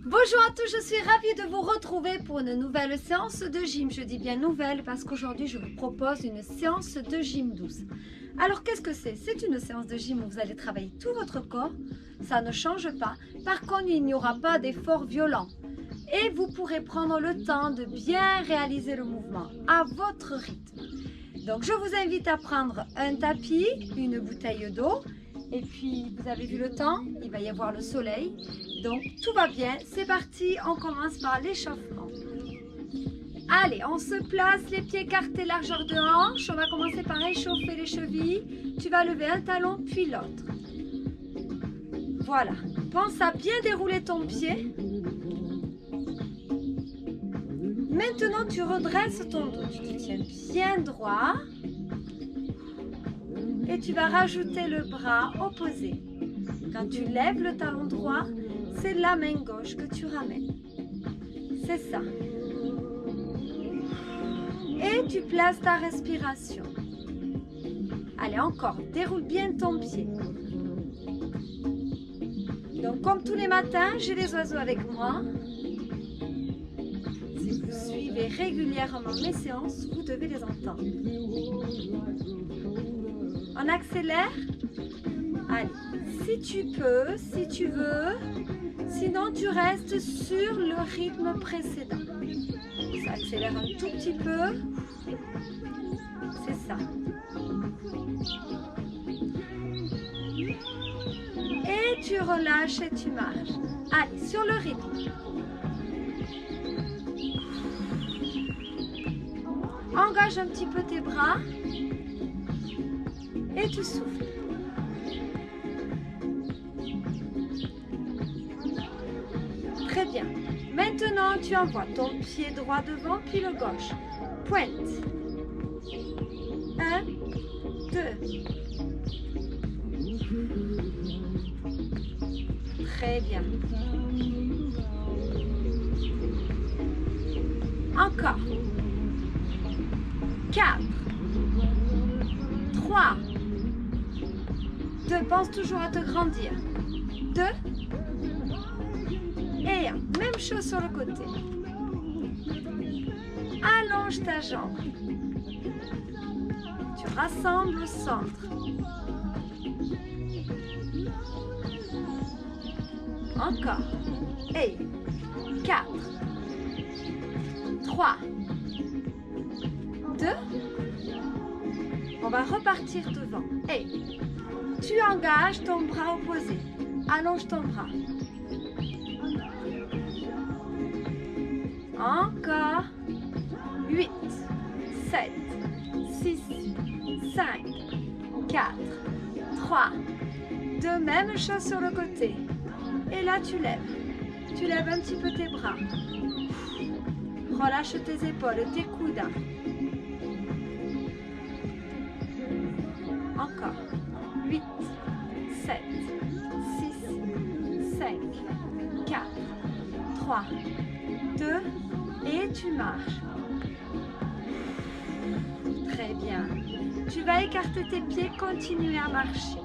Bonjour à tous, je suis ravie de vous retrouver pour une nouvelle séance de gym. Je dis bien nouvelle parce qu'aujourd'hui je vous propose une séance de gym douce. Alors qu'est-ce que c'est? C'est une séance de gym où vous allez travailler tout votre corps, ça ne change pas. Par contre, il n'y aura pas d'effort violent. Et vous pourrez prendre le temps de bien réaliser le mouvement à votre rythme. Donc je vous invite à prendre un tapis, une bouteille d'eau. Et puis, vous avez vu le temps, il va y avoir le soleil. Donc, tout va bien. C'est parti, on commence par l'échauffement. Allez, on se place, les pieds écartés, largeur de hanche. On va commencer par échauffer les chevilles. Tu vas lever un talon, puis l'autre. Voilà. Pense à bien dérouler ton pied. Maintenant, tu redresses ton dos. Tu te tiens bien droit. Et tu vas rajouter le bras opposé. Quand tu lèves le talon droit, c'est la main gauche que tu ramènes. C'est ça. Et tu places ta respiration. Allez, encore. Déroule bien ton pied. Donc, comme tous les matins, j'ai les oiseaux avec moi. Si vous suivez régulièrement mes séances, vous devez les entendre. On accélère. Allez, si tu peux, si tu veux. Sinon, tu restes sur le rythme précédent. Ça accélère un tout petit peu. C'est ça. Et tu relâches et tu marches. Allez, sur le rythme. Engage un petit peu tes bras. Et tu souffles. Très bien. Maintenant, tu envoies ton pied droit devant, puis le gauche. Pointe. 1, 2. Très bien. Encore. 4. 3. 2, pense toujours à te grandir. 2 et 1. Même chose sur le côté. Allonge ta jambe. Tu rassembles au centre. Encore. Et 4. 3. 2. On va repartir devant. Et tu engages ton bras opposé. Allonge ton bras. Encore. 8, 7, 6, 5, 4, 3, 2. Même chose sur le côté. Et là, tu lèves. Tu lèves un petit peu tes bras. Relâche tes épaules, tes coudes. Encore. 8, 7, 6, 5, 4, 3, 2, et tu marches. Très bien. Tu vas écarter tes pieds, continuer à marcher.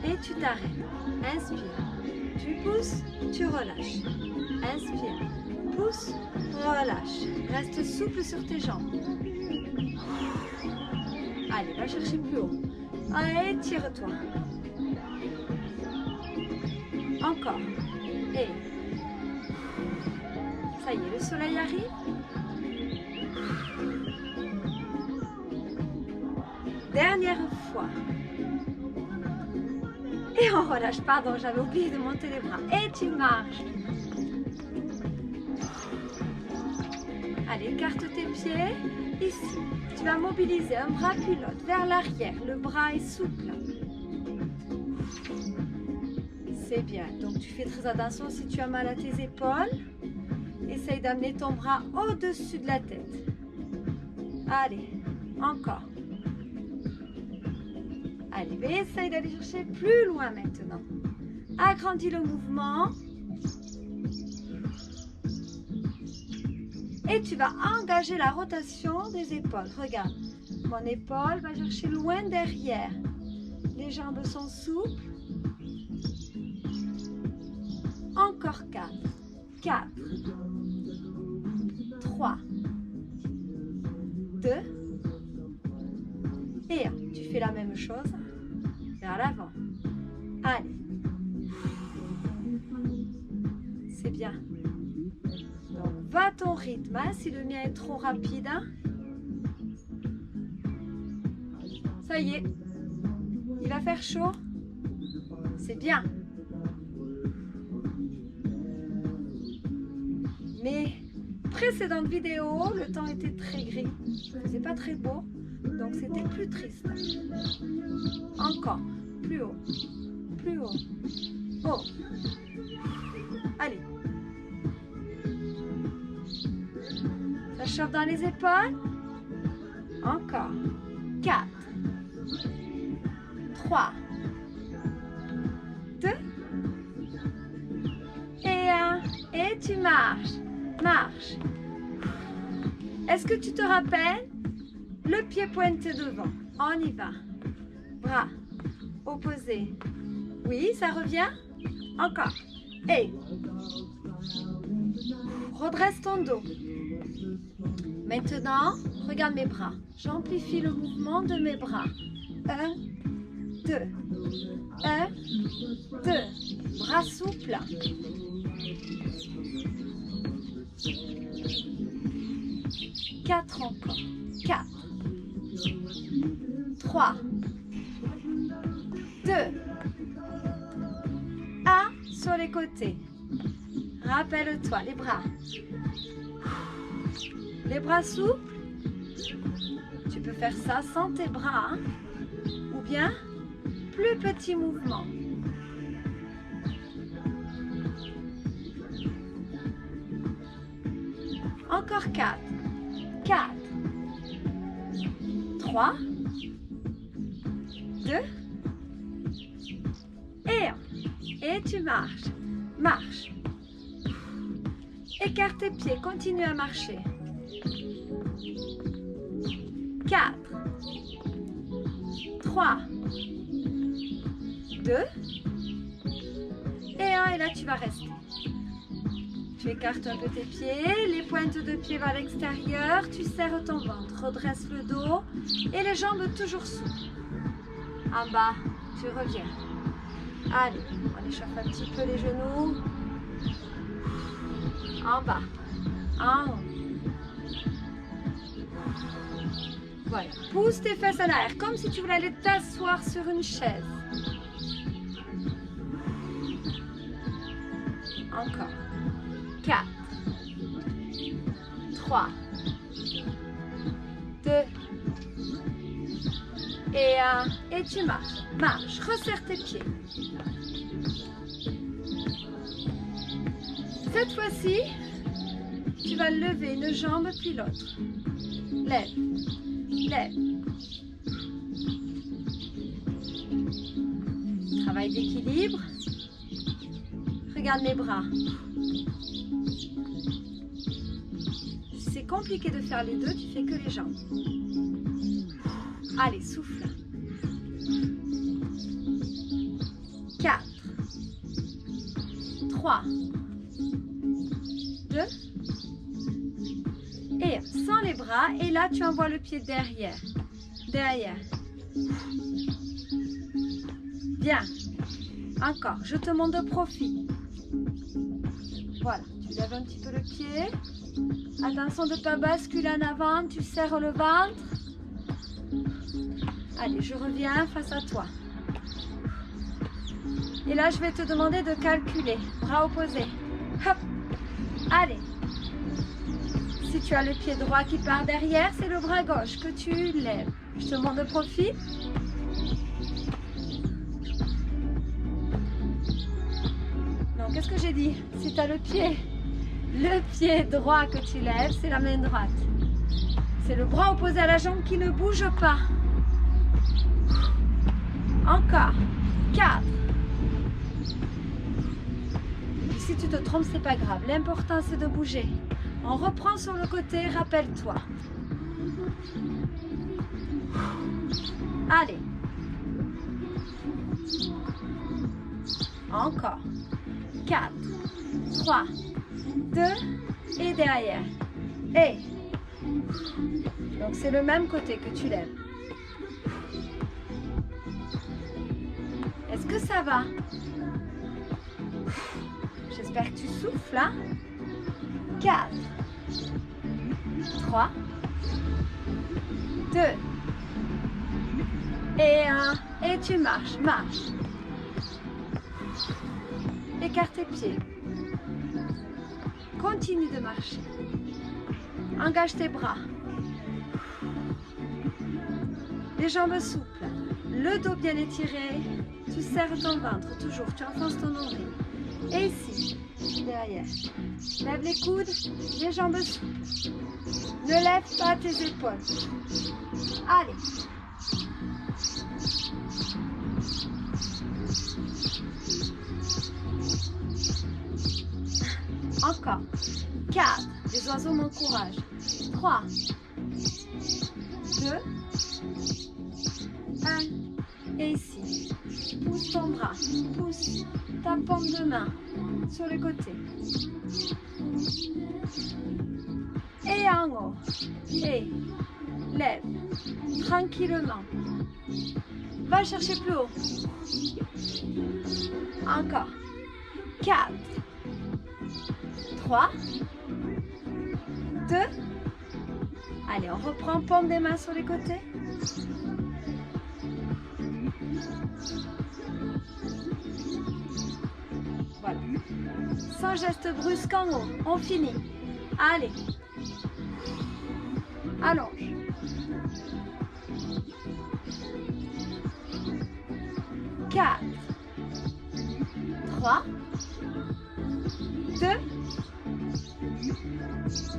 Et tu t'arrêtes. Inspire. Tu pousses, tu relâches. Inspire. Pousse, relâche. Reste souple sur tes jambes. Allez, va chercher plus haut. Allez, tire-toi. Encore. Et ça y est, le soleil arrive. Dernière fois. Et on relâche. Pardon, j'avais oublié de monter les bras. Et tu marches. Allez, écarte tes pieds. Ici, tu vas mobiliser un bras puis l'autre vers l'arrière. Le bras est souple. C'est bien. Donc, tu fais très attention si tu as mal à tes épaules. Essaye d'amener ton bras au-dessus de la tête. Allez, encore. Allez, essaye d'aller chercher plus loin maintenant. Agrandis le mouvement. Et tu vas engager la rotation des épaules. Regarde, mon épaule va chercher loin derrière. Les jambes sont souples. Encore 4. 4. 3. 2. Et 1. Tu fais la même chose vers l'avant. Allez. C'est bien. Donc, va à ton rythme. Hein, si le mien est trop rapide. Hein. Ça y est. Il va faire chaud. C'est bien. Mes précédentes vidéos, le temps était très gris. C'est pas très beau. Donc c'était plus triste. Encore. Plus haut. Plus haut. Oh. Allez. Ça chauffe dans les épaules. Encore. 4. 3. 2. Et 1. Et tu marches. Marche. Est-ce que tu te rappelles? Le pied pointé devant. On y va. Bras opposés. Oui, ça revient. Encore. Et redresse ton dos. Maintenant, regarde mes bras. J'amplifie le mouvement de mes bras. 1, 2. 1, 2. Bras souples. 4 encore. 4. 3. 2. 1 sur les côtés. Rappelle-toi les bras. Les bras souples. Tu peux faire ça sans tes bras. Hein? Ou bien, plus petit mouvement. Encore 4. 4. 3. 2. Et 1. Et tu marches. Marche. Écarte tes pieds. Continue à marcher. 4. 3. 2. Et 1. Et là, tu vas rester. Tu écartes un peu tes pieds, les pointes de pied vers l'extérieur, tu serres ton ventre, redresse le dos et les jambes toujours souples. En bas, tu reviens. Allez, on échauffe un petit peu les genoux. En bas, en haut. Voilà, pousse tes fesses en arrière, comme si tu voulais aller t'asseoir sur une chaise. Encore. 4, 3, 2, et 1, et tu marches. Marche, resserre tes pieds. Cette fois-ci, tu vas lever une jambe puis l'autre. Lève, lève. Travail d'équilibre. Regarde mes bras. C'est compliqué de faire les deux, tu fais que les jambes. Allez, souffle. 4, 3, 2, et sans les bras. Et là, tu envoies le pied derrière. Derrière. Bien. Encore, je te montre de profil. Voilà, tu lèves un petit peu le pied. Attention de ne pas basculer en avant, tu serres le ventre. Allez, je reviens face à toi. Et là, je vais te demander de calculer. Bras opposés. Hop. Allez. Si tu as le pied droit qui part derrière, c'est le bras gauche que tu lèves. Je te montre de profil. Non, qu'est-ce que j'ai dit? Si tu as le pied droit que tu lèves, c'est la main droite. C'est le bras opposé à la jambe qui ne bouge pas. Encore. 4. Et si tu te trompes, c'est pas grave. L'important, c'est de bouger. On reprend sur le côté, rappelle-toi. Allez. Encore. 4. 3, 2 et derrière. Et donc c'est le même côté que tu lèves. Est-ce que ça va? J'espère que tu souffles, hein? 4, 3, 2 et 1. Et tu marches, marche. Écarte tes pieds. Continue de marcher. Engage tes bras. Les jambes souples. Le dos bien étiré. Tu serres ton ventre toujours. Tu enfonces ton nombril. Et ici, derrière. Lève les coudes, les jambes souples. Ne lève pas tes épaules. Allez. Encore. 4. Les oiseaux m'encouragent. 3. 2. 1. Et ici. Pousse ton bras. Pousse ta paume de main sur le côté. Et en haut. Et lève. Tranquillement. Va chercher plus haut. Encore. 4. 3, 2, allez, on reprend paume des mains sur les côtés. Voilà. Sans geste brusque en haut, on finit. Allez. Allonge. 4, 3, 2,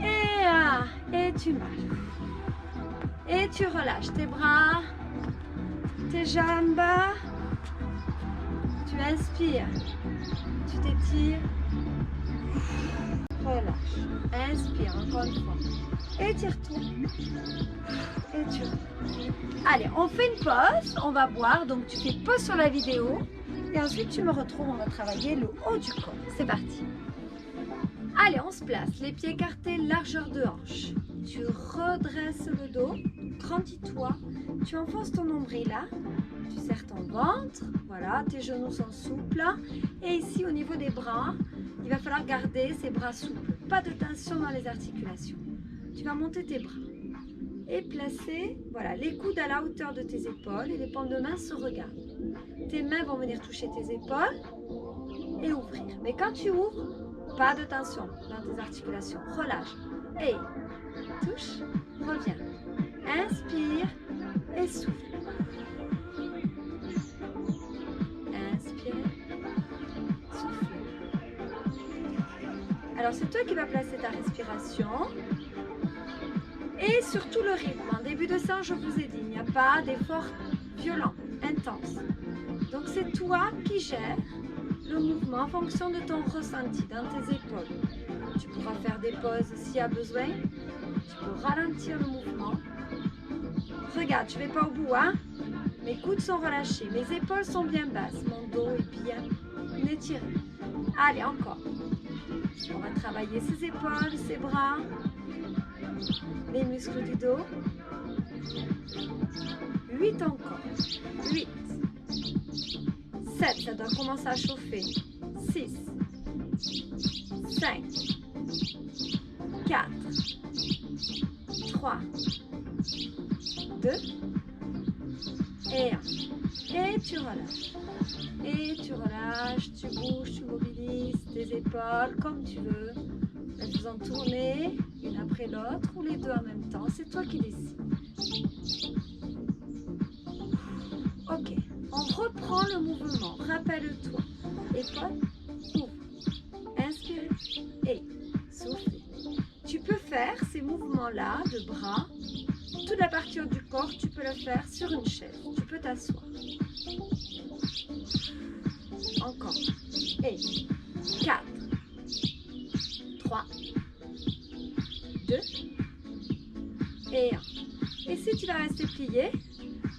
et 1. Et tu marches. Et tu relâches tes bras, tes jambes. Tu inspires. Tu t'étires. Relâche. Inspire encore une fois. Étire-toi. Et tu relâches. Allez, on fait une pause. On va boire. Donc tu fais pause sur la vidéo. Et ensuite tu me retrouves. On va travailler le haut du corps. C'est parti. Allez, on se place, les pieds écartés, largeur de hanche. Tu redresses le dos, grandis-toi, tu enfonces ton nombril là, tu serres ton ventre, voilà, tes genoux sont souples. Et ici, au niveau des bras, il va falloir garder ces bras souples, pas de tension dans les articulations. Tu vas monter tes bras et placer, voilà, les coudes à la hauteur de tes épaules et les paumes de main se regardent. Tes mains vont venir toucher tes épaules et ouvrir. Mais quand tu ouvres, pas de tension dans tes articulations. Relâche. Et touche. Reviens. Inspire et souffle. Inspire. Souffle. Alors c'est toi qui vas placer ta respiration. Et surtout le rythme. En début de séance, je vous ai dit, il n'y a pas d'effort violent, intense. Donc c'est toi qui gères le mouvement en fonction de ton ressenti dans tes épaules. Tu pourras faire des pauses s'il y a besoin. Tu peux ralentir le mouvement. Regarde, je ne vais pas au bout, hein? Mes coudes sont relâchés, mes épaules sont bien basses, mon dos est bien étiré. Allez, encore. On va travailler ses épaules, ses bras, les muscles du dos. 8 encore. 8. 7, ça doit commencer à chauffer. 6, 5, 4, 3, 2 et 1. Et tu relâches. Et tu relâches, tu bouges, tu mobilises tes épaules comme tu veux. Elles-en tourner une après l'autre ou les deux en même temps. C'est toi qui décides. Ok. On reprend le mouvement. Rappelle-toi. Épaule, ouvre. Inspire et souffle. Tu peux faire ces mouvements-là de bras. Toute la partie haute du corps, tu peux le faire sur une chaise. Tu peux t'asseoir. Encore. Et 4, 3, 2 et 1. Et si tu vas rester plié,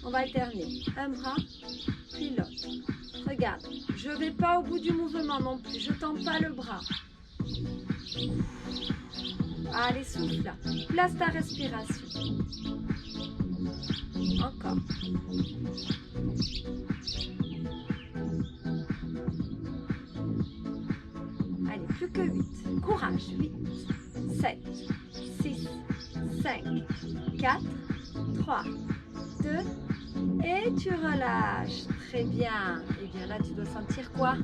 on va alterner un bras puis l'autre. Regarde, je ne vais pas au bout du mouvement non plus. Je ne tends pas le bras. Allez, souffle. Place ta respiration. Encore. Allez, plus que 8. Courage. 8, 7, 6, 5, 4, 3, 2. Et tu relâches. Très bien. Et bien là, tu dois sentir quoi?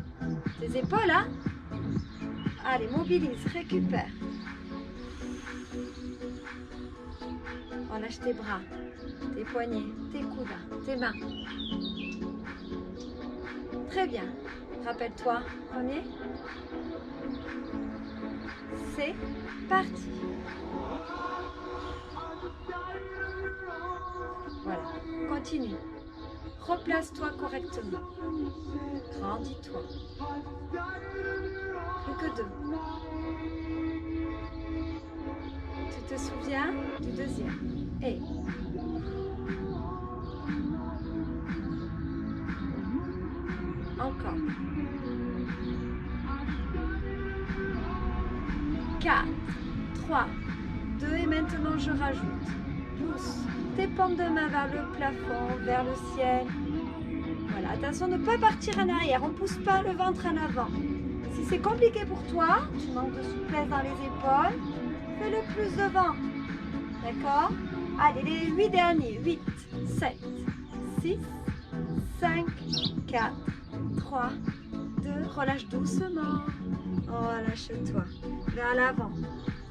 Tes épaules, hein? Allez, mobilise, récupère. Relâche tes bras, tes poignets, tes coudes, tes mains. Très bien. Rappelle-toi, premier. C'est parti. Voilà, continue. Replace-toi correctement. Grandis-toi. Plus que 2. Tu te souviens du deuxième. Et encore. 4, 3, 2 et maintenant je rajoute. Pousse tes paumes de main vers le plafond, vers le ciel. Voilà, attention de ne pas partir en arrière, on ne pousse pas le ventre en avant. Si c'est compliqué pour toi, tu manques de souplesse dans les épaules, fais-le plus devant. D'accord? Allez, les 8 derniers. 8, 7, 6, 5, 4, 3, 2. Relâche doucement. Relâche-toi. Vers l'avant.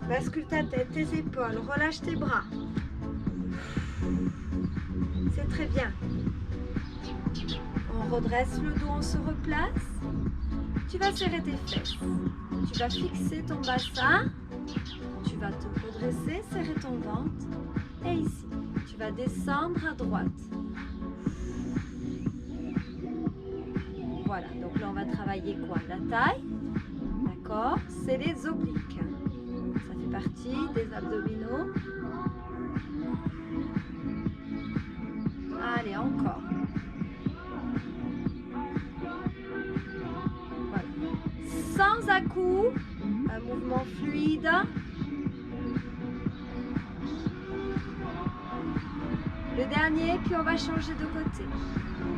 Bascule ta tête, tes épaules. Relâche tes bras. C'est très bien. On redresse le dos, on se replace. Tu vas serrer tes fesses. Tu vas fixer ton bassin. Tu vas te redresser, serrer ton ventre. Et ici, tu vas descendre à droite. Voilà, donc là on va travailler quoi? La taille. D'accord? C'est les obliques. Ça fait partie des abdominaux. Allez, encore. Voilà. Sans à-coups, un mouvement fluide. Le dernier, puis on va changer de côté.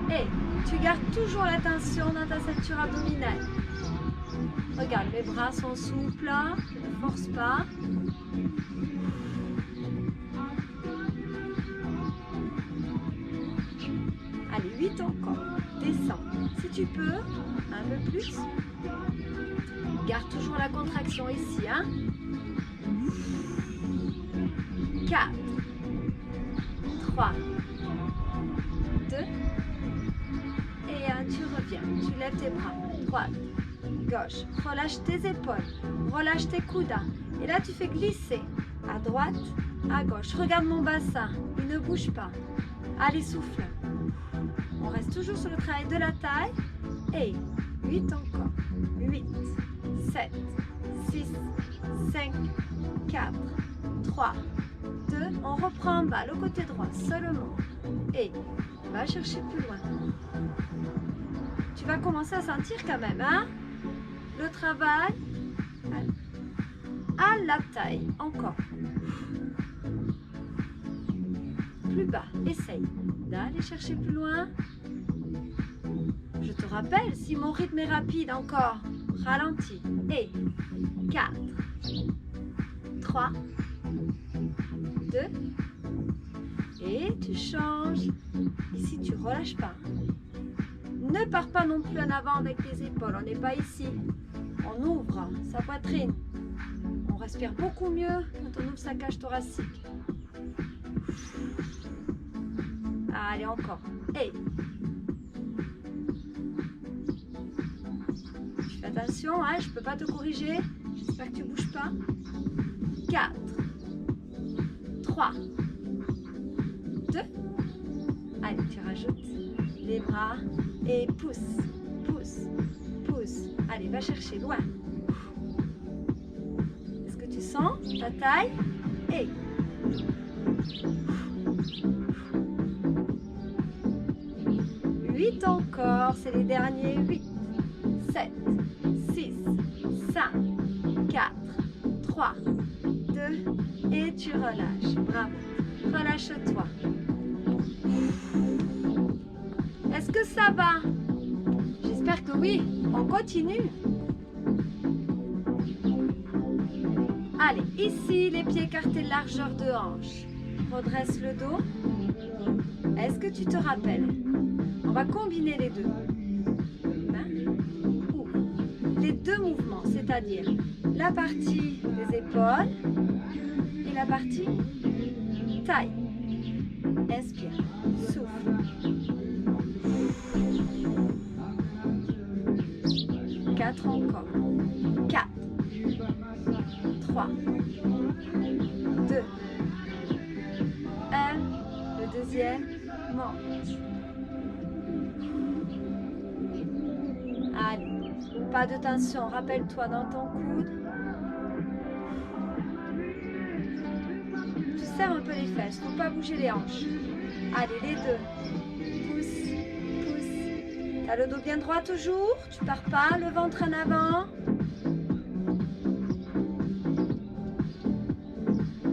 Et tu gardes toujours la tension dans ta ceinture abdominale. Regarde, les bras sont souples, ne force pas. Allez, 8 encore. Descends. Si tu peux, un peu plus. Garde toujours la contraction ici. Hein. 4, 3, 2, et 1, tu reviens. Tu lèves tes bras. Droite, gauche. Relâche tes épaules. Relâche tes coudes. Et là, tu fais glisser. À droite, à gauche. Regarde mon bassin. Il ne bouge pas. Allez, souffle. On reste toujours sur le travail de la taille. Et 8 encore. 8, 7, 6, 5, 4, 3, 2. On reprend en bas, le côté droit seulement. Et va chercher plus loin. Tu vas commencer à sentir quand même, hein, le travail à la taille. Encore. Plus bas. Essaye d'aller chercher plus loin. Je te rappelle, si mon rythme est rapide, encore, ralentis. Et 4, 3, 2, et tu changes. Ici, tu relâches pas. Ne pars pas non plus en avant avec tes épaules. On n'est pas ici. On ouvre sa poitrine. On respire beaucoup mieux quand on ouvre sa cage thoracique. Allez, encore. Et fais attention, hein, je ne peux pas te corriger. J'espère que tu ne bouges pas. 4, 3, 2. Allez, tu rajoutes les bras et pousse, pousse, pousse. Allez, va chercher loin. Est-ce que tu sens ta taille? Et 8 encore. encore, c'est les derniers. 8, 7, 6, 5, 4, 3, 2 et tu relâches. Bravo. Relâche-toi. Est-ce que ça va? J'espère que oui. On continue. Allez, ici, les pieds écartés, largeur de hanche. Redresse le dos. Est-ce que tu te rappelles? On va combiner les deux. Les deux mouvements, c'est-à-dire la partie des épaules et la partie taille. Inspire, souffle. 4 encore. 4, 3, 2, 1. Le deuxième monte. Allez. Pas de tension, rappelle-toi dans ton coude. Tu serres un peu les fesses, faut pas bouger les hanches. Allez, les deux. Pousse, pousse. T'as le dos bien droit toujours, tu pars pas, le ventre en avant.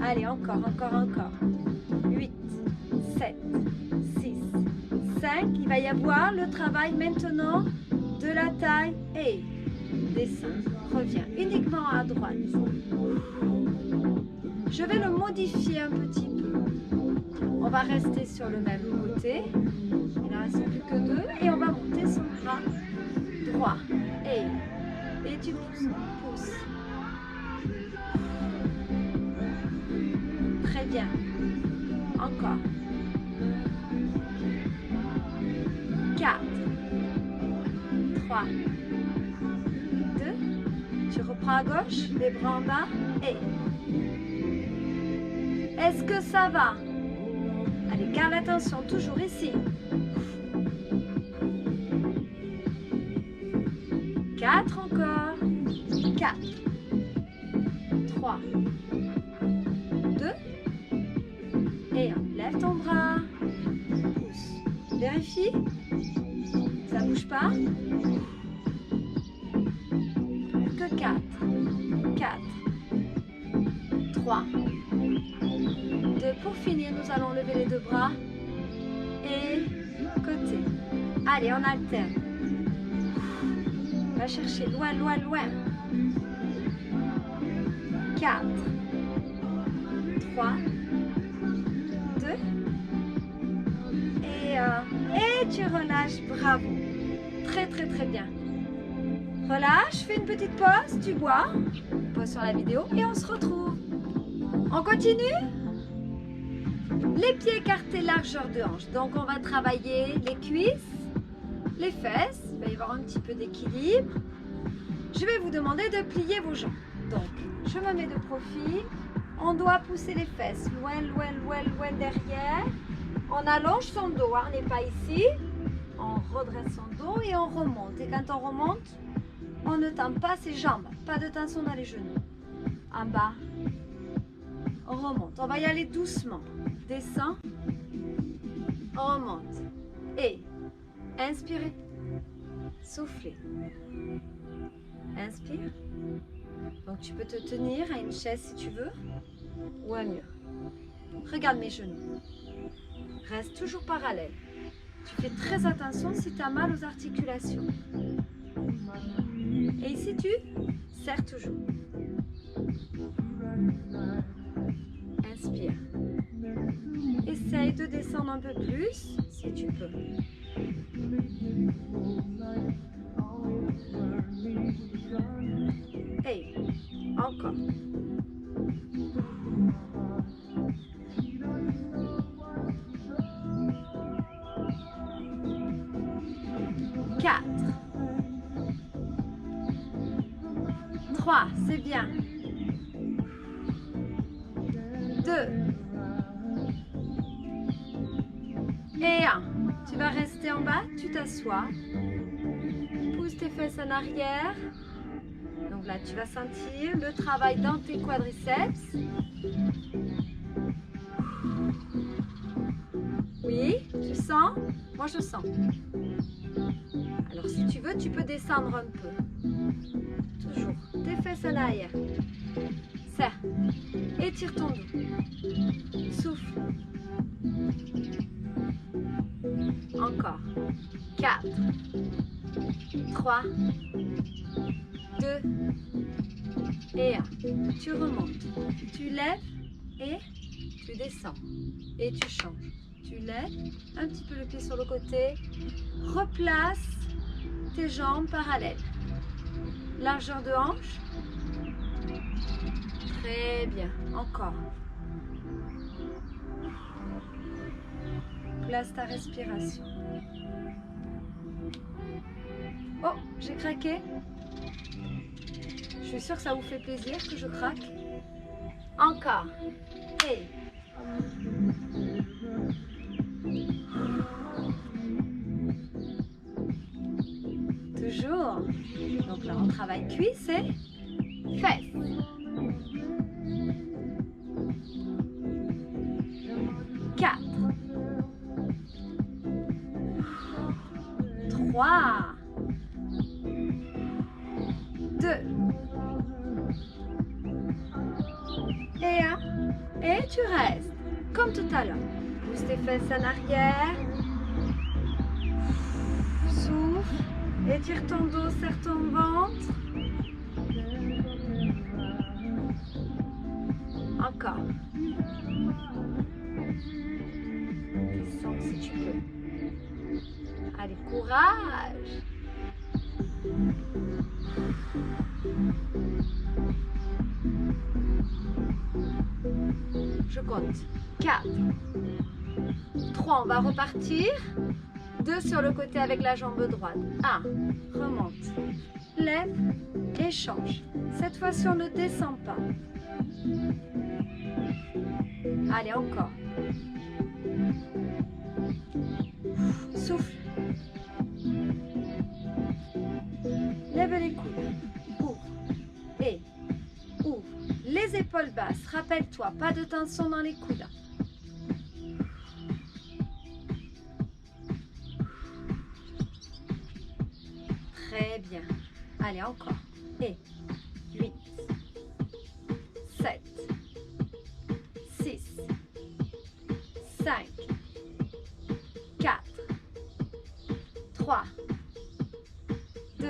Allez, encore, encore, encore. 8, 7, 6, 5. Il va y avoir le travail maintenant de la taille et descends, reviens uniquement à droite. Je vais le modifier un petit peu. On va rester sur le même côté. Il ne reste plus que 2 et on va monter son bras droit. Et tu pousses, pousses. Très bien. Encore. 4. 3, 2, tu reprends à gauche, les bras en bas et... Est-ce que ça va? Allez, garde l'attention, toujours ici. 4 encore. 4, 3, 2, et 1. Lève ton bras. Pousse. Vérifie. Ça bouge pas. Que 4, 4, 3, 2. Pour finir, nous allons lever les deux bras et côté. Allez, on alterne. Va chercher loin, loin, loin. 4, 3, 2 et 1. Et tu relâches, bravo. Très, très, très bien. Relâche, fais une petite pause, tu bois. Pause sur la vidéo et on se retrouve. On continue? Les pieds écartés, largeur de hanche. Donc on va travailler les cuisses, les fesses. Il va y avoir un petit peu d'équilibre. Je vais vous demander de plier vos jambes. Donc je me mets de profil. On doit pousser les fesses loin, loin, loin, loin derrière. On allonge son dos, hein, on n'est pas ici. On redresse son dos et on remonte. Et quand on remonte, on ne tend pas ses jambes. Pas de tension dans les genoux. En bas, on remonte. On va y aller doucement. Descend, on remonte. Et inspirez, soufflez. Inspire. Donc tu peux te tenir à une chaise si tu veux ou un mur. Regarde mes genoux. Reste toujours parallèle. Tu fais très attention si tu as mal aux articulations. Et ici tu serres toujours. Inspire. Essaye de descendre un peu plus si tu peux. Et encore. Quatre. 3, c'est bien. 2 et 1. Tu vas rester en bas, tu t'assois. Pousse tes fesses en arrière. Donc là, tu vas sentir le travail dans tes quadriceps. Oui, tu sens? Moi, je sens. Alors si tu veux, tu peux descendre un peu. Toujours. Tes fesses en arrière. Serre. Étire ton dos. Souffle. Encore. 4, 3, 2 et 1. Tu remontes. Tu lèves et tu descends. Et tu changes. Tu lèves un petit peu le pied sur le côté. Replace tes jambes parallèles. Largeur de hanche. Très bien. Encore. Place ta respiration. Oh, j'ai craqué. Je suis sûre que ça vous fait plaisir que je craque. Encore. Et. Toujours. Donc là, on travaille cuisses et fesses. 4. 3. 2. Et 1. Et tu restes. Comme tout à l'heure. Pousse tes fesses en arrière. Souffle. Étire ton dos, serre ton ventre. Encore. Descends si tu peux. Allez, courage. Je compte. 4. 3, on va repartir. 2 sur le côté avec la jambe droite. 1, remonte. Lève et change. Cette fois-ci, on ne descend pas. Allez, encore. Souffle. Lève les coudes. Ouvre. Et ouvre. Les épaules basses. Rappelle-toi, pas de tension dans les coudes. Très bien. Allez, encore. Et 8, 7, 6, 5, 4, 3, 2,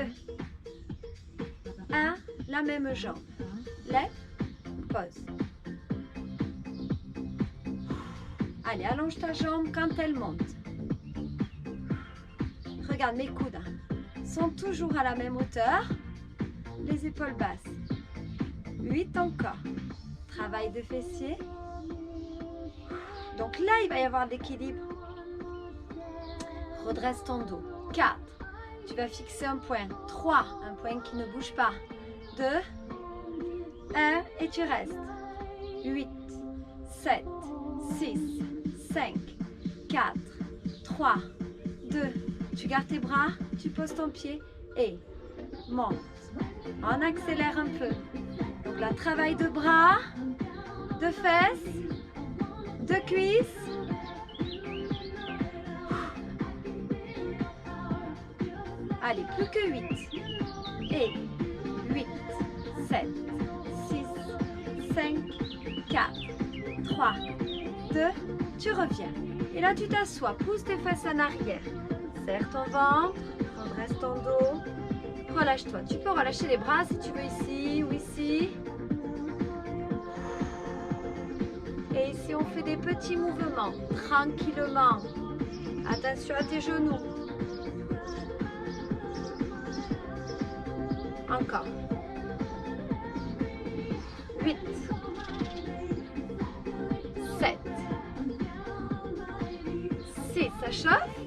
1. La même jambe. Lève, pose. Allez, allonge ta jambe quand elle monte. Regarde mes coudes sont toujours à la même hauteur. Les épaules basses. 8 encore. Travail de fessier. Donc là, il va y avoir de l'équilibre. Redresse ton dos. 4. Tu vas fixer un point. 3. Un point qui ne bouge pas. 2. 1. Et tu restes. 8, 7, 6, 5, 4, 3, 2. Tu gardes tes bras. Tu poses ton pied et monte. On accélère un peu. Donc là, travail de bras, de fesses, de cuisses. Allez, plus que 8. Et 8, 7, 6, 5, 4, 3, 2. Tu reviens. Et là, tu t'assois. Pousse tes fesses en arrière. Serre ton ventre. Redresse ton dos. Relâche-toi. Tu peux relâcher les bras si tu veux ici ou ici. Et ici, on fait des petits mouvements. Tranquillement. Attention à tes genoux. Encore. 8. 7. 6. Ça chauffe.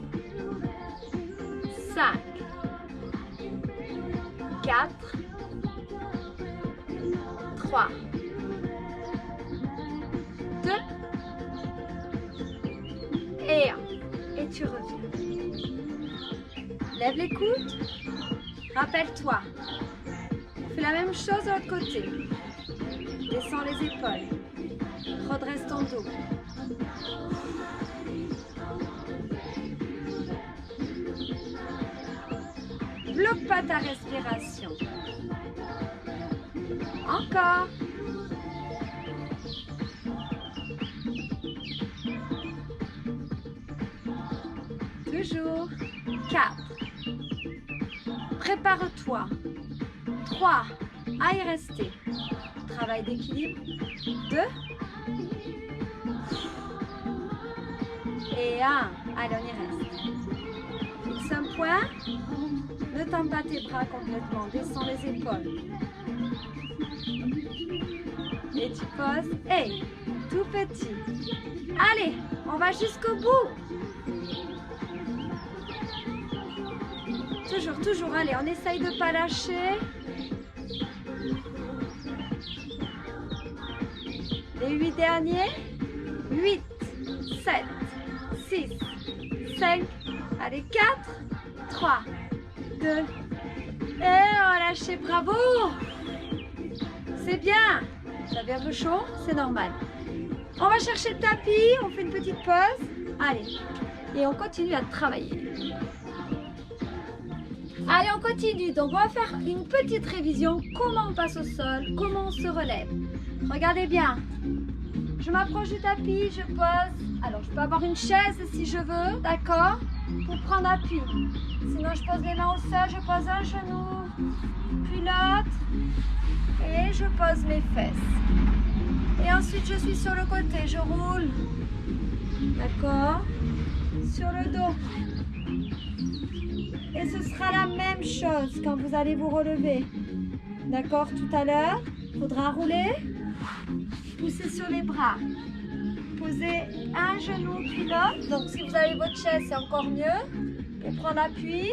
5. 4. 3. 2. Et 1. Et tu reviens. Lève les coudes. Rappelle-toi. Fais la même chose de l'autre côté. Descends les épaules. Redresse ton dos. bloque pas ta respiration. Encore. Toujours. 4. Prépare-toi. 3. À y rester. Travail d'équilibre. 2. Et 1. Allez, on y reste. Fixe un point. Ne tends pas tes bras complètement. Descends les épaules. Et tu poses. Et tout petit. Allez, on va jusqu'au bout. Toujours, toujours. Allez, on essaye de ne pas lâcher. Les 8 derniers. 8, 7, 6, 5. Allez, 4, 3, 2. Et relâchez, bravo. C'est bien. Ça devient un peu chaud, c'est normal. On va chercher le tapis, on fait une petite pause. Allez, et on continue à travailler. Allez, on continue. Donc, on va faire une petite révision. Comment on passe au sol, comment on se relève. Regardez bien. Je m'approche du tapis, je pose. Alors, je peux avoir une chaise si je veux, d'accord, pour prendre appui. Sinon, je pose les mains au sol, je pose un genou, puis l'autre. Et je pose mes fesses. Et ensuite, je suis sur le côté, je roule. D'accord? Sur le dos. Et ce sera la même chose quand vous allez vous relever. D'accord? Tout à l'heure, il faudra rouler. Pousser sur les bras. Posez un genou puis l'autre. Donc, si vous avez votre chaise, c'est encore mieux. Pour prendre appui.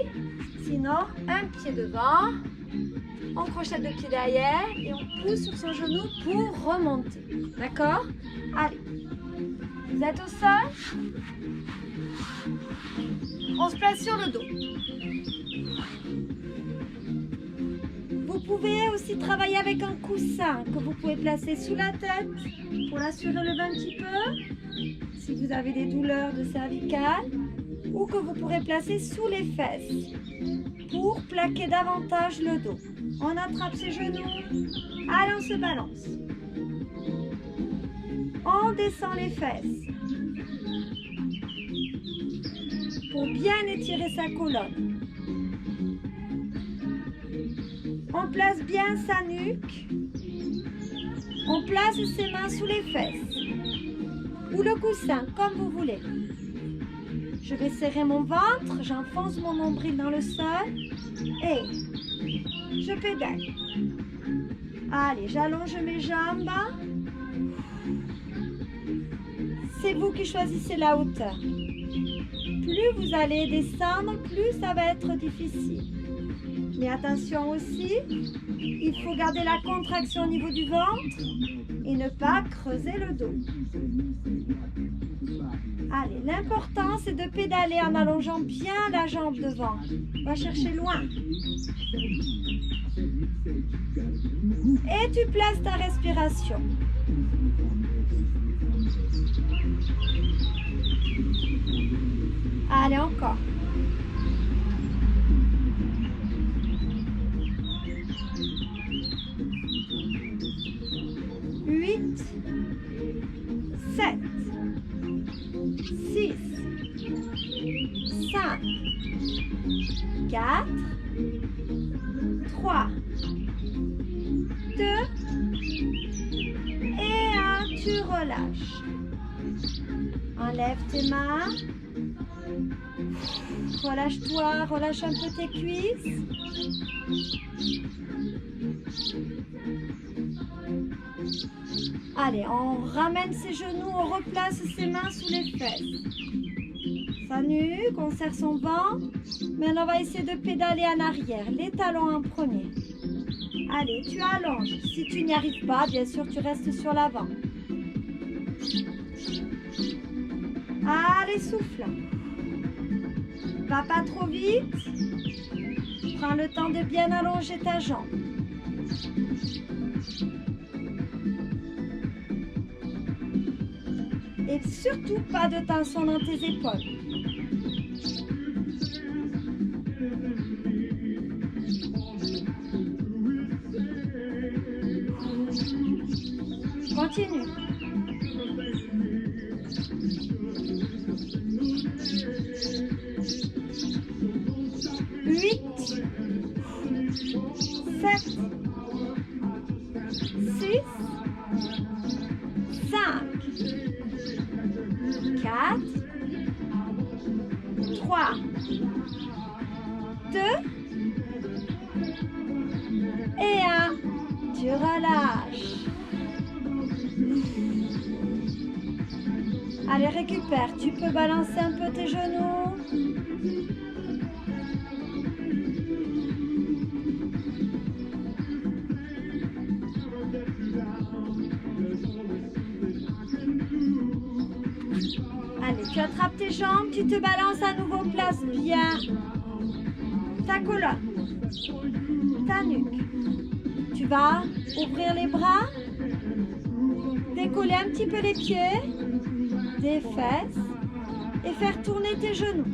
Sinon, un pied devant. On crochette le pied derrière et on pousse sur son genou pour remonter. D'accord? Allez. Vous êtes au sol. On se place sur le dos. Vous pouvez aussi travailler avec un coussin que vous pouvez placer sous la tête pour la surélever un petit peu si vous avez des douleurs de cervicales ou que vous pourrez placer sous les fesses pour plaquer davantage le dos. On attrape ses genoux. Allez, on se balance. On descend les fesses pour bien étirer sa colonne. On place bien sa nuque. On place ses mains sous les fesses ou le coussin, comme vous voulez. Je vais serrer mon ventre, j'enfonce mon nombril dans le sol et je pédale. Allez, j'allonge mes jambes. C'est vous qui choisissez la hauteur. Plus vous allez descendre, plus ça va être difficile. Mais attention aussi, il faut garder la contraction au niveau du ventre et ne pas creuser le dos. Allez, l'important c'est de pédaler en allongeant bien la jambe devant. On va chercher loin. Et tu places ta respiration. Allez, encore. Huit, 7, 6, 5, 4, 3, 2 et 1. Tu relâches. Enlève tes mains. Relâche-toi, relâche un peu tes cuisses. Allez, on ramène ses genoux, on replace ses mains sous les fesses. Sa nuque, on serre son ventre. Maintenant, on va essayer de pédaler en arrière, les talons en premier. Allez, tu allonges. Si tu n'y arrives pas, bien sûr, tu restes sur l'avant. Allez, souffle. Va pas trop vite. Prends le temps de bien allonger ta jambe. Et surtout pas de tension dans tes épaules. Continue. 8, 7, 6, 5, 4, 3, 2 et 1. Tu relâches. Allez, récupère. Tu peux balancer un peu tes genoux. Allez, tu attrapes tes jambes, tu te balances à nouveau, place bien ta colonne, ta nuque. Tu vas ouvrir les bras, décoller un petit peu les pieds, des fesses et faire tourner tes genoux.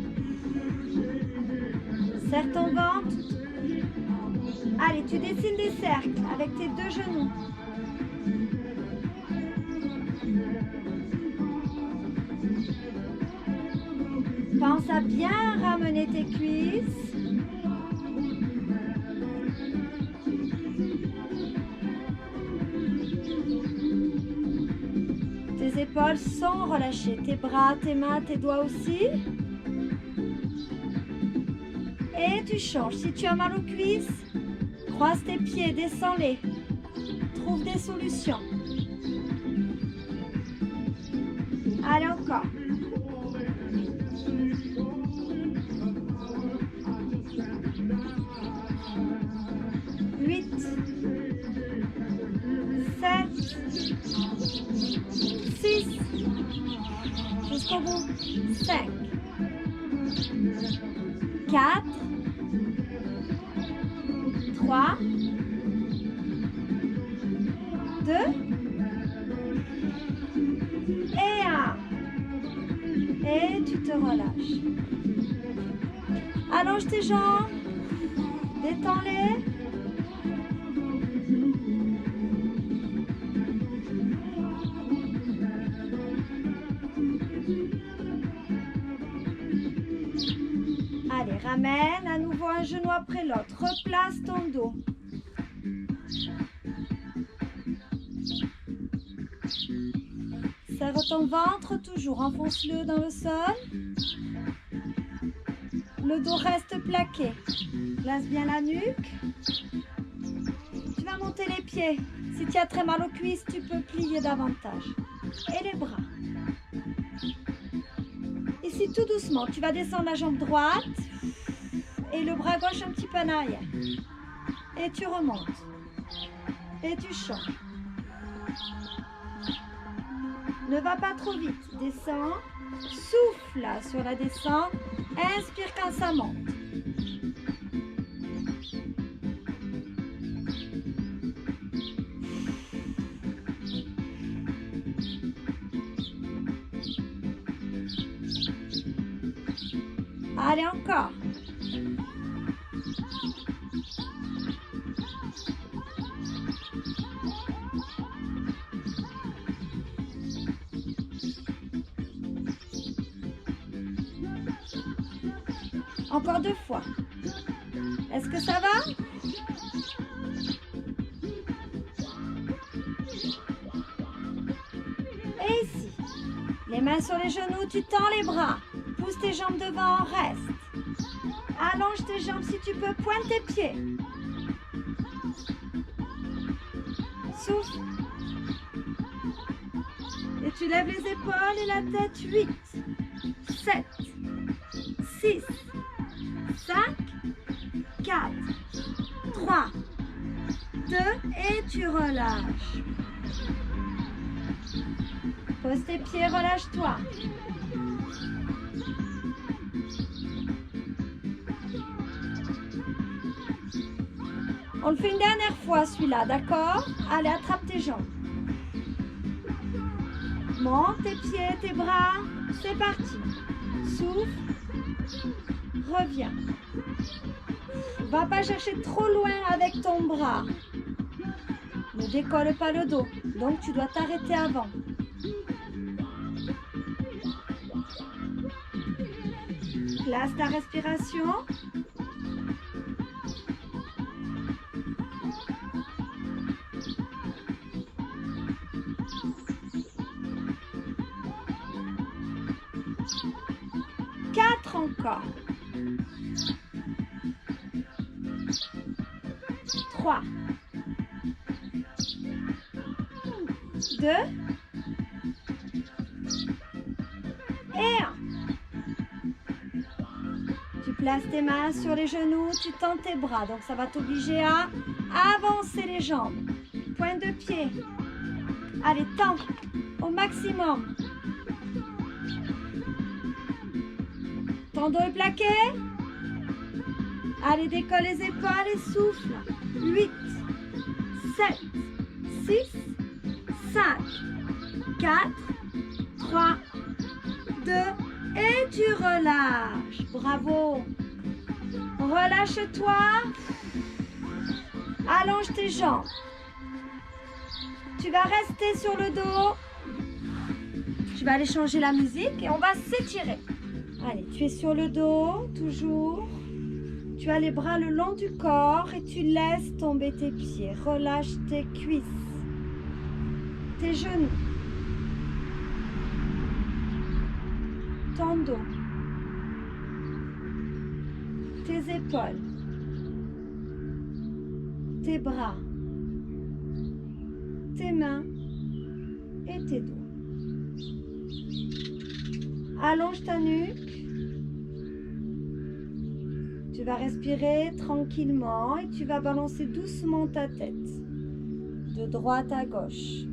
Serre ton ventre. Allez, tu dessines des cercles avec tes deux genoux. Pense à bien ramener tes cuisses. Tes épaules sont relâchées. Tes bras, tes mains, tes doigts aussi. Et tu changes. Si tu as mal aux cuisses, croise tes pieds, descends-les. Trouve des solutions. Allez, encore. Jusqu'au bout. 5, 4, 3, 2 et 1. Et tu te relâches. Allonge tes jambes. Détends-les. Allez, ramène à nouveau un genou après l'autre. Replace ton dos. Serre ton ventre toujours. Enfonce-le dans le sol. Le dos reste plaqué. Place bien la nuque. Tu vas monter les pieds. Si tu as très mal aux cuisses, tu peux plier davantage. Et les bras. Ici, tout doucement, tu vas descendre la jambe droite et le bras gauche un petit peu en arrière. Et tu remontes. Et tu changes. Ne va pas trop vite. Descends. Souffle là, sur la descente. Inspire quand ça monte. Allez, encore. Encore 2 fois. Est-ce que ça va? Et ici, les mains sur les genoux, tu tends les bras. Pousse tes jambes devant, reste. Allonge tes jambes si tu peux, pointe tes pieds. Souffle. Et tu lèves les épaules et la tête. 8, 7, 6, 5, 4, 3, 2 et tu relâches. Pose tes pieds, relâche-toi. On le fait une dernière fois celui-là, d'accord? Allez, attrape tes jambes. Monte tes pieds, tes bras. C'est parti. Souffle. Reviens. Va pas chercher trop loin avec ton bras. Ne décolle pas le dos. Donc, tu dois t'arrêter avant. Place ta respiration. Quatre encore. 3, 2 et 1. Tu places tes mains sur les genoux, tu tends tes bras. Donc ça va t'obliger à avancer les jambes. Pointe de pied. Allez, tends au maximum. Ton dos est plaqué. Allez, décolle les épaules et souffle. 8, 7, 6, 5, 4, 3, 2 et tu relâches. Bravo. Relâche-toi. Allonge tes jambes. Tu vas rester sur le dos. Tu vas aller changer la musique et on va s'étirer. Allez, tu es sur le dos, toujours. Tu as les bras le long du corps et tu laisses tomber tes pieds. Relâche tes cuisses, tes genoux, ton dos, tes épaules, tes bras, tes mains et tes doigts. Allonge ta nuque. Tu vas respirer tranquillement et tu vas balancer doucement ta tête de droite à gauche.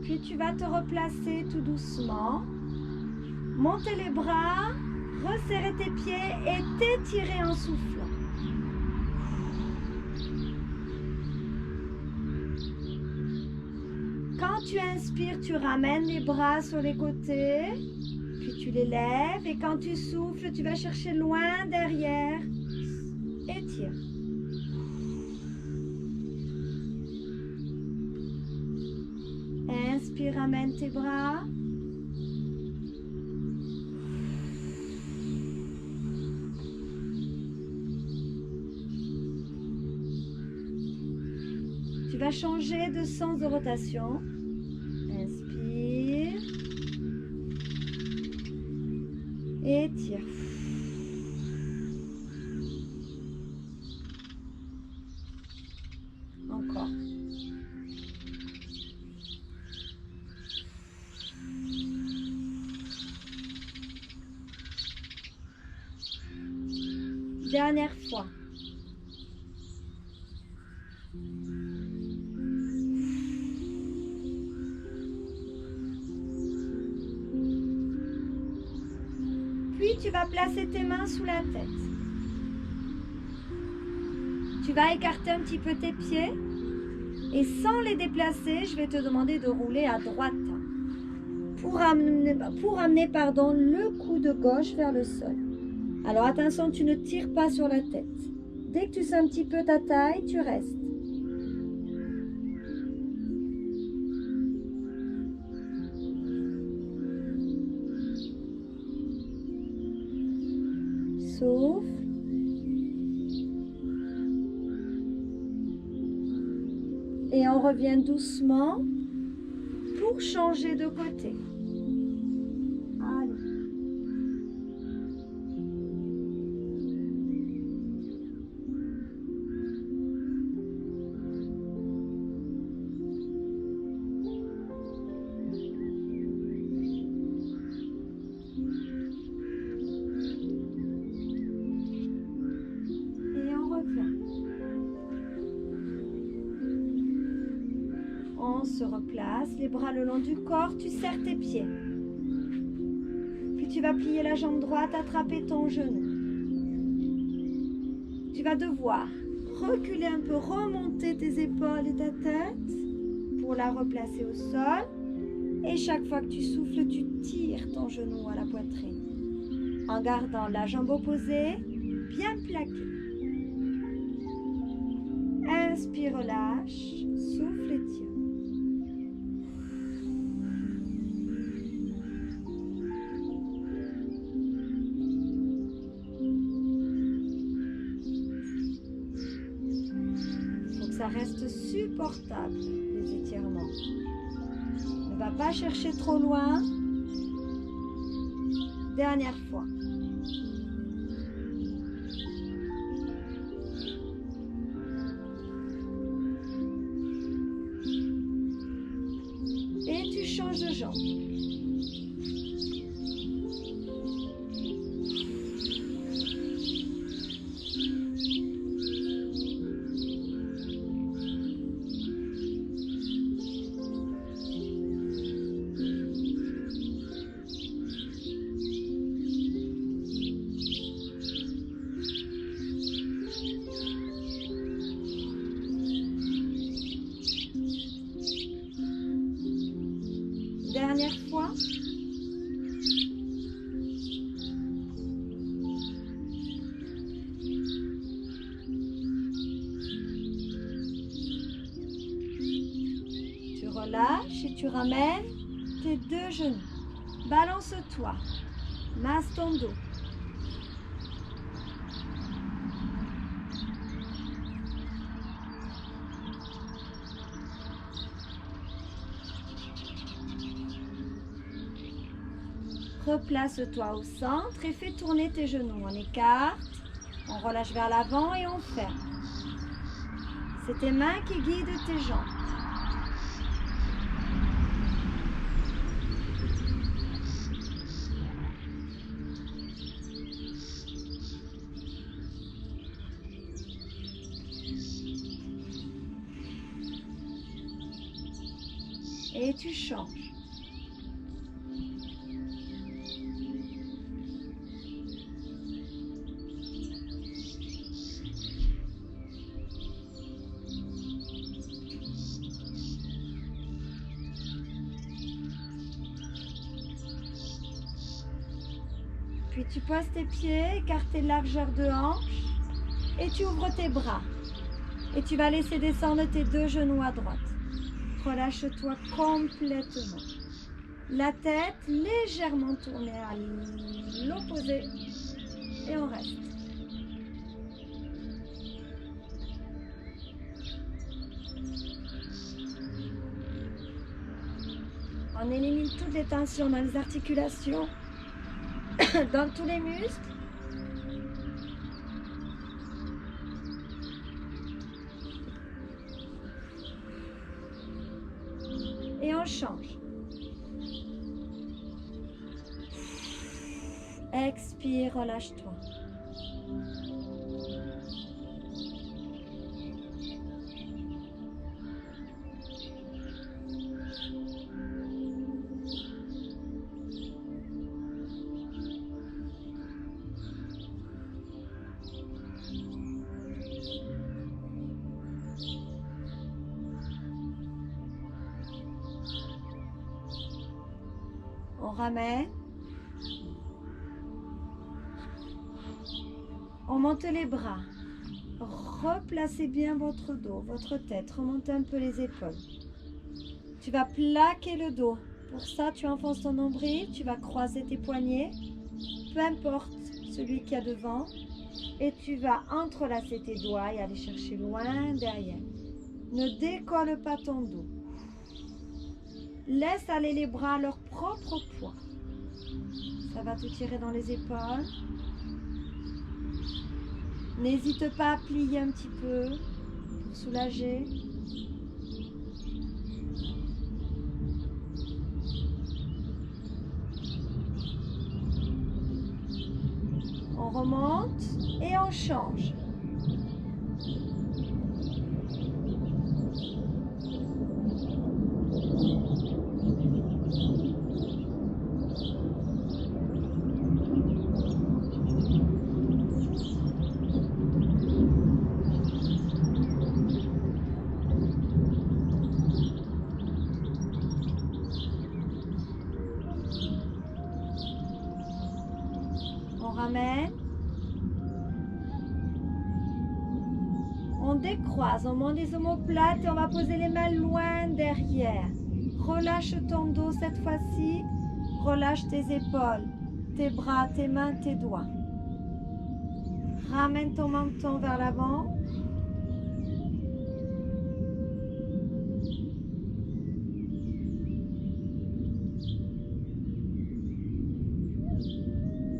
Puis tu vas te replacer tout doucement, monter les bras, resserrer tes pieds et t'étirer en soufflant. Quand tu inspires, tu ramènes les bras sur les côtés, puis tu les lèves et quand tu souffles, tu vas chercher loin derrière. Étire. Inspire, ramène tes bras. Tu vas changer de sens de rotation. Inspire. Étire. Encore. Dernière fois. Puis tu vas placer tes mains sous la tête. Tu vas écarter un petit peu tes pieds et sans les déplacer, je vais te demander de rouler à droite pour amener le coude gauche vers le sol. Alors attention, tu ne tires pas sur la tête. Dès que tu sens un petit peu ta taille, tu restes. Souffle. Et on revient doucement pour changer de côté. Allez. Et on revient. on se replace, les bras le long du corps, tu serres tes pieds. Puis tu vas plier la jambe droite, attraper ton genou. Tu vas devoir reculer un peu, remonter tes épaules et ta tête pour la replacer au sol. Et chaque fois que tu souffles, tu tires ton genou à la poitrine en gardant la jambe opposée bien plaquée. Inspire, relâche, souffle et tire. Il faut que ça reste supportable, les étirements. Ne va pas chercher trop loin. Dernière fois. Et tu changes de jambe. Dernière fois. Tu relâches et tu ramènes tes deux genoux. Balance-toi. Masse ton dos. Replace-toi au centre et fais tourner tes genoux. On écarte, on relâche vers l'avant et on ferme. C'est tes mains qui guident tes jambes. Et tu changes. Puis tu poses tes pieds, écartés de largeur de hanche, et tu ouvres tes bras. Et tu vas laisser descendre tes deux genoux à droite. Relâche-toi complètement. La tête légèrement tournée à l'opposé. Et on reste. On élimine toutes les tensions dans les articulations, dans tous les muscles. Et on change. Expire, relâche-toi. On ramène. On monte les bras. Replacez bien votre dos, votre tête. Remontez un peu les épaules. Tu vas plaquer le dos. Pour ça, tu enfonces ton nombril. Tu vas croiser tes poignets. Peu importe celui qu'il y a devant. Et tu vas entrelacer tes doigts et aller chercher loin derrière. Ne décolle pas ton dos. Laisse aller les bras à leur propre poids. Ça va te tirer dans les épaules. N'hésite pas à plier un petit peu pour soulager. On remonte et on change. ramène. On décroise, on monte les omoplates et on va poser les mains loin derrière. Relâche ton dos cette fois-ci. Relâche tes épaules, tes bras, tes mains, tes doigts. Ramène ton menton vers l'avant.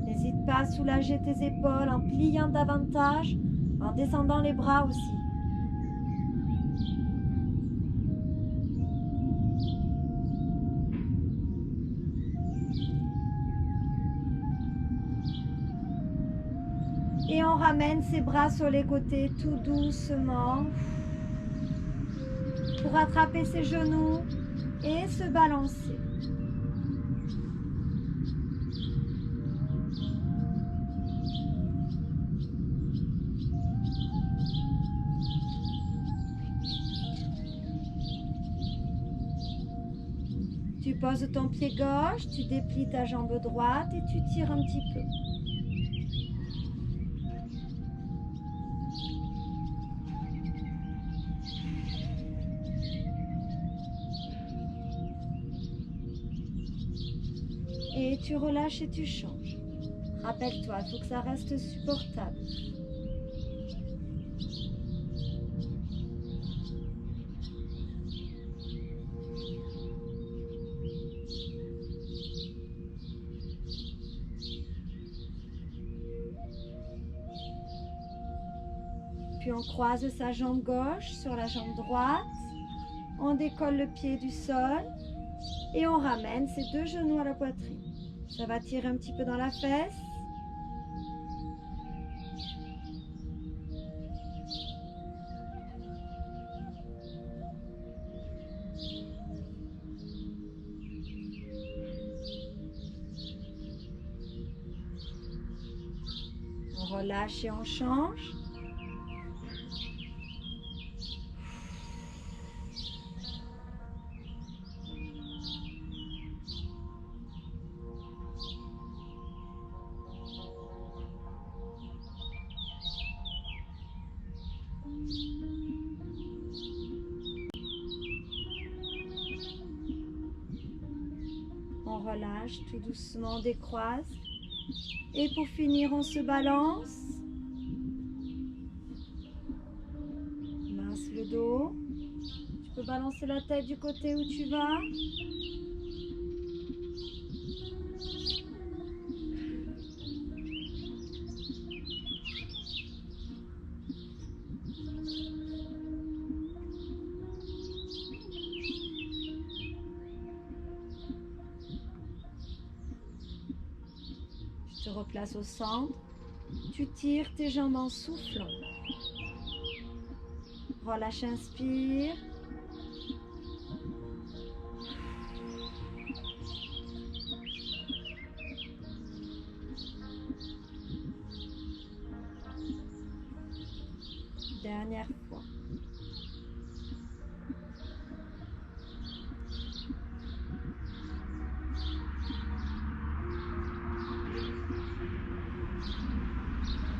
N'hésite pas à soulager tes épaules en pliant davantage, en descendant les bras aussi. Et on ramène ses bras sur les côtés tout doucement pour attraper ses genoux et se balancer. Tu poses ton pied gauche, tu déplies ta jambe droite et tu tires un petit peu. Et tu relâches et tu changes. Rappelle-toi, il faut que ça reste supportable. Puis on croise sa jambe gauche sur la jambe droite. On décolle le pied du sol et on ramène ses deux genoux à la poitrine. Ça va tirer un petit peu dans la fesse. On relâche et on change. On relâche tout doucement, on décroise. Et pour finir, on se balance. Masse le dos. Tu peux balancer la tête du côté où tu vas. Tu te replaces au centre. Tu tires tes jambes en soufflant. Relâche, inspire. Dernière fois.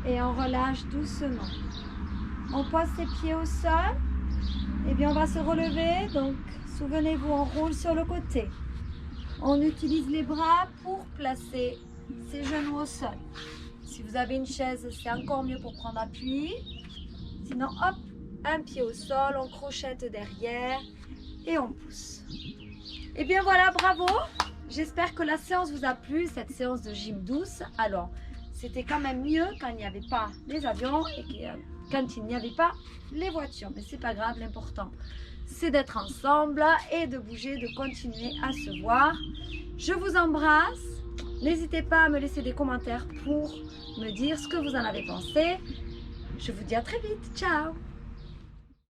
Et on relâche doucement. On pose ses pieds au sol. Et bien on va se relever. Donc souvenez-vous, on roule sur le côté. On utilise les bras pour placer ses genoux au sol. Si vous avez une chaise, c'est encore mieux pour prendre appui. Sinon, hop, un pied au sol, on crochette derrière et on pousse. Et bien voilà, bravo. J'espère que la séance vous a plu, cette séance de gym douce. Alors, c'était quand même mieux quand il n'y avait pas les avions et quand il n'y avait pas les voitures. Mais c'est pas grave, l'important, c'est d'être ensemble et de bouger, de continuer à se voir. Je vous embrasse. N'hésitez pas à me laisser des commentaires pour me dire ce que vous en avez pensé. Je vous dis à très vite. Ciao!